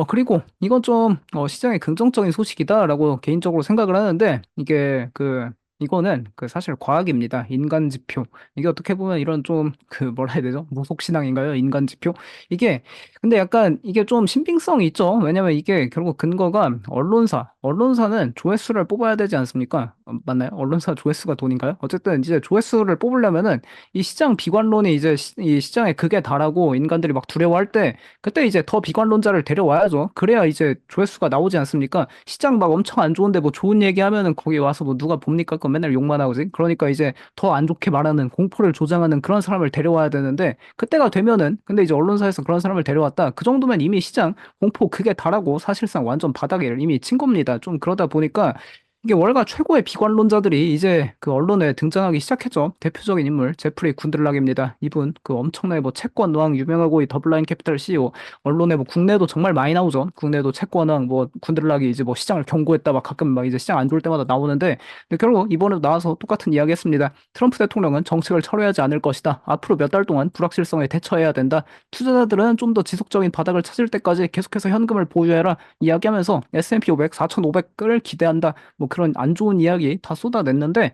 그리고 이건 좀, 시장에 긍정적인 소식이다라고 개인적으로 생각을 하는데, 이거는 사실 과학입니다. 인간 지표. 이게 어떻게 보면 이런 좀, 뭐라 해야 되죠? 무속신앙인가요? 인간 지표? 이게, 근데 약간 이게 좀 신빙성이 있죠. 왜냐면 이게 결국 근거가 언론사는 조회수를 뽑아야 되지 않습니까? 맞나요? 언론사 조회수가 돈인가요? 어쨌든 이제 조회수를 뽑으려면은 이 시장 비관론이 이제 이 시장에 극에 달하고 인간들이 막 두려워할 때, 그때 이제 더 비관론자를 데려와야죠. 그래야 이제 조회수가 나오지 않습니까? 시장 막 엄청 안 좋은데 뭐 좋은 얘기하면은 거기 와서 뭐 누가 봅니까? 그럼 맨날 욕만 하고지. 그러니까 이제 더 안 좋게 말하는 공포를 조장하는 그런 사람을 데려와야 되는데 그때가 되면은 근데 이제 언론사에서 그런 사람을 데려왔다. 그 정도면 이미 시장 공포 극에 달하고 사실상 완전 바닥에 이미 친 겁니다. 좀 그러다 보니까 이게 월가 최고의 비관론자들이 이제 그 언론에 등장하기 시작했죠. 대표적인 인물 제프리 군들락입니다. 이분 엄청나게 뭐 채권왕 유명하고 이 더블라인 캐피탈 CEO 언론에 뭐 국내도 정말 많이 나오죠. 국내도 채권왕 뭐 군들락이 이제 뭐 시장을 경고했다 막 가끔 막 이제 시장 안 좋을 때마다 나오는데 근데 결국 이번에도 나와서 똑같은 이야기 했습니다. 트럼프 대통령은 정책을 철회하지 않을 것이다. 앞으로 몇 달 동안 불확실성에 대처해야 된다. 투자자들은 좀 더 지속적인 바닥을 찾을 때까지 계속해서 현금을 보유해라 이야기하면서 S&P 500, 4,500을 기대한다. 뭐 그런 안 좋은 이야기 다 쏟아냈는데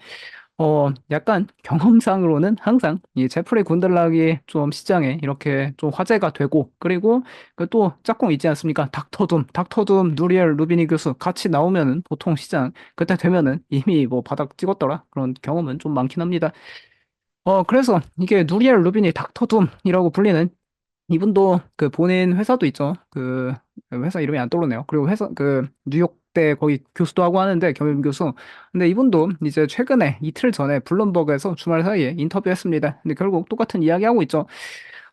약간 경험상으로는 항상 이 제프리 군들락이 좀 시장에 이렇게 좀 화제가 되고, 그리고 그 또 짝꿍 있지 않습니까? 닥터둠, 누리엘 루비니 교수 같이 나오면은 보통 시장 그때 되면은 이미 뭐 바닥 찍었더라. 그런 경험은 좀 많긴 합니다. 그래서 이게 누리엘 루비니 닥터둠이라고 불리는 이분도 본인 회사도 있죠. 회사 이름이 안 떠오르네요. 그리고 회사 뉴욕대 거기 교수도 하고 하는데 겸임 교수. 근데 이분도 이제 최근에 이틀 전에 블룸버그에서 주말 사이에 인터뷰했습니다. 근데 결국 똑같은 이야기 하고 있죠.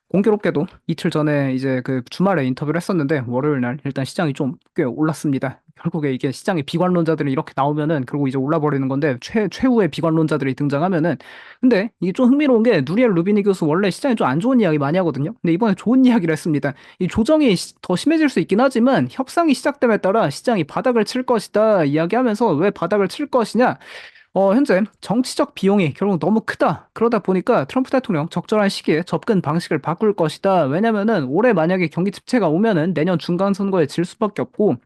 공교롭게도 이틀 전에 이제 주말에 인터뷰를 했었는데 월요일 날 일단 시장이 좀 꽤 올랐습니다. 결국에 이게 시장의 비관론자들이 이렇게 나오면은 결국 이제 올라버리는 건데 최후의 비관론자들이 등장하면은 근데 이게 좀 흥미로운 게 누리엘 루비니 교수 원래 시장에 좀 안 좋은 이야기 많이 하거든요. 근데 이번에 좋은 이야기를 했습니다. 이 조정이 더 심해질 수 있긴 하지만 협상이 시작됨에 따라 시장이 바닥을 칠 것이다 이야기하면서 왜 바닥을 칠 것이냐? 현재 정치적 비용이 결국 너무 크다. 그러다 보니까 트럼프 대통령 적절한 시기에 접근 방식을 바꿀 것이다. 왜냐면은 올해 만약에 경기 침체가 오면은 내년 중간 선거에 질 수밖에 없고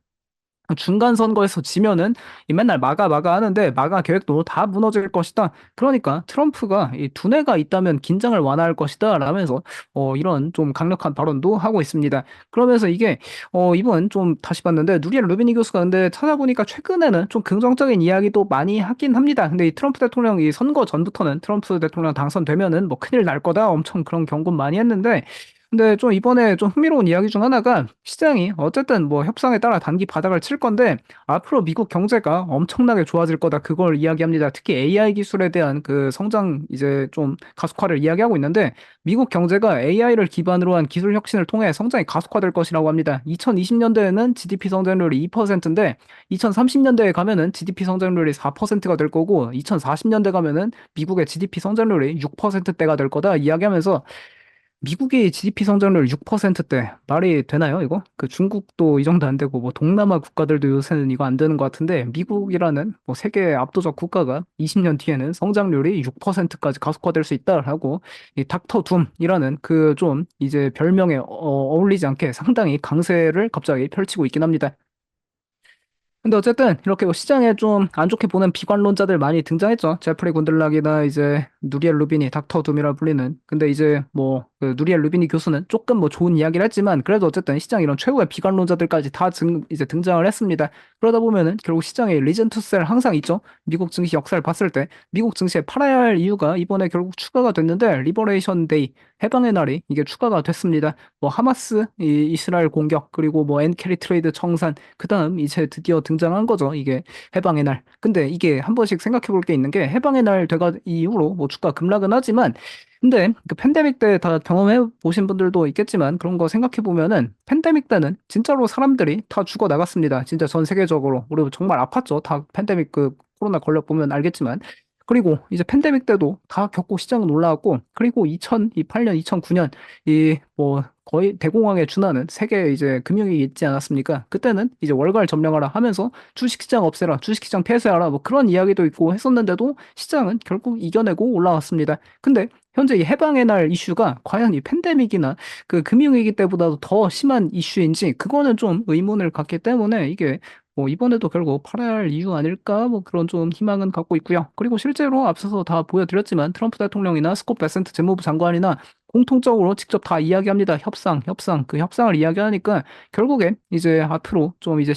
중간 선거에서 지면은 이 맨날 마가 하는데 마가 계획도 다 무너질 것이다. 그러니까 트럼프가 이 두뇌가 있다면 긴장을 완화할 것이다. 라면서 이런 좀 강력한 발언도 하고 있습니다. 그러면서 이게 이번 좀 다시 봤는데 누리엘 루비니 교수가 근데 찾아보니까 최근에는 좀 긍정적인 이야기도 많이 하긴 합니다. 근데 이 트럼프 대통령 이 선거 전부터는 트럼프 대통령 당선되면은 뭐 큰일 날 거다. 엄청 그런 경고 많이 했는데 근데 좀 이번에 좀 흥미로운 이야기 중 하나가 시장이 어쨌든 뭐 협상에 따라 단기 바닥을 칠 건데 앞으로 미국 경제가 엄청나게 좋아질 거다 그걸 이야기합니다. 특히 AI 기술에 대한 성장 이제 좀 가속화를 이야기하고 있는데 미국 경제가 AI를 기반으로 한 기술 혁신을 통해 성장이 가속화될 것이라고 합니다. 2020년대에는 GDP 성장률이 2%인데 2030년대에 가면은 GDP 성장률이 4%가 될 거고 2040년대 가면은 미국의 GDP 성장률이 6%대가 될 거다 이야기하면서 미국의 GDP 성장률 6%대 말이 되나요, 이거? 중국도 이 정도 안 되고 뭐 동남아 국가들도 요새는 이거 안 되는 것 같은데 미국이라는 뭐 세계 압도적 국가가 20년 뒤에는 성장률이 6%까지 가속화될 수 있다라고 이 닥터 둠이라는 좀 이제 별명에 어울리지 않게 상당히 강세를 갑자기 펼치고 있긴 합니다. 근데 어쨌든 이렇게 뭐 시장에 좀 안 좋게 보는 비관론자들 많이 등장했죠. 제프리 곤들락이나 이제 누리엘 루비니, 닥터 둠이라 불리는. 근데 이제 누리엘 루비니 교수는 조금 뭐 좋은 이야기를 했지만 그래도 어쨌든 시장 이런 최고의 비관론자들까지 다 이제 등장을 했습니다. 그러다 보면은 결국 시장에 리전 투셀 항상 있죠. 미국 증시 역사를 봤을 때 미국 증시에 팔아야 할 이유가 이번에 결국 추가가 됐는데 리버레이션 데이 해방의 날이 이게 추가가 됐습니다. 뭐 하마스 이스라엘 공격 그리고 뭐 엔캐리 트레이드 청산 그다음 이제 드디어 등장한 거죠. 이게 해방의 날. 근데 이게 한 번씩 생각해 볼 게 있는 게 해방의 날 돼가 이후로 뭐 주가 급락은 하지만 근데 팬데믹 때 다 경험해 보신 분들도 있겠지만 그런 거 생각해 보면은 팬데믹 때는 진짜로 사람들이 다 죽어 나갔습니다. 진짜 전 세계적으로. 우리 정말 아팠죠. 다 팬데믹 코로나 걸려 보면 알겠지만 그리고 이제 팬데믹 때도 다 겪고 시장은 올라왔고 그리고 2008년, 2009년 이 뭐 거의 대공황에 준하는 세계 이제 금융위기 있지 않았습니까? 그때는 이제 월갈 점령하라 하면서 주식시장 없애라, 주식시장 폐쇄하라 뭐 그런 이야기도 있고 했었는데도 시장은 결국 이겨내고 올라왔습니다. 근데 현재 이 해방의 날 이슈가 과연 이 팬데믹이나 그 금융위기 때보다도 더 심한 이슈인지 그거는 좀 의문을 갖기 때문에 이게 뭐 이번에도 결국 팔아야 할 이유 아닐까 뭐 그런 좀 희망은 갖고 있고요. 그리고 실제로 앞서서 다 보여드렸지만 트럼프 대통령이나 스콧 베센트 재무부 장관이나 공통적으로 직접 다 이야기합니다. 협상, 협상. 그 협상을 이야기하니까 결국엔 이제 앞으로 좀 이제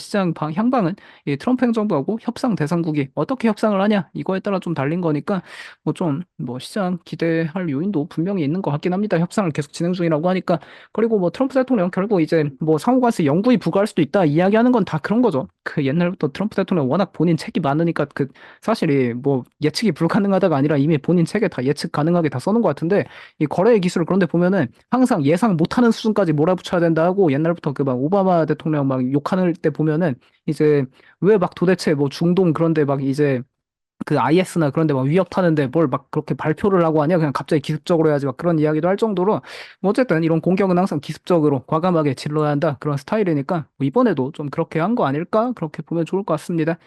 향방은 이 트럼프 행정부하고 협상 대상국이 어떻게 협상을 하냐 이거에 따라 좀 달린 거니까 뭐 좀 뭐 시장 기대할 요인도 분명히 있는 것 같긴 합니다. 협상을 계속 진행 중이라고 하니까. 그리고 뭐 트럼프 대통령 결국 이제 뭐 상호관세 영구히 부과할 수도 있다 이야기하는 건 다 그런 거죠. 그 옛날부터 트럼프 대통령 워낙 본인 책이 많으니까 그 사실이 뭐 예측이 불가능하다가 아니라 이미 본인 책에 다 예측 가능하게 다 써놓은 것 같은데 이 거래의 기술을 그런데 보면은 항상 예상 못하는 수준까지 몰아붙여야 된다 하고 옛날부터 그 막 오바마 대통령 막 욕하는 때 보면은 이제 왜 막 도대체 뭐 중동 그런데 막 이제 그 IS나 그런 데 막 위협 타는데 뭘 막 그렇게 발표를 하고 하냐? 그냥 갑자기 기습적으로 해야지 막 그런 이야기도 할 정도로 뭐 어쨌든 이런 공격은 항상 기습적으로 과감하게 질러야 한다 그런 스타일이니까 뭐 이번에도 좀 그렇게 한 거 아닐까? 그렇게 보면 좋을 것 같습니다.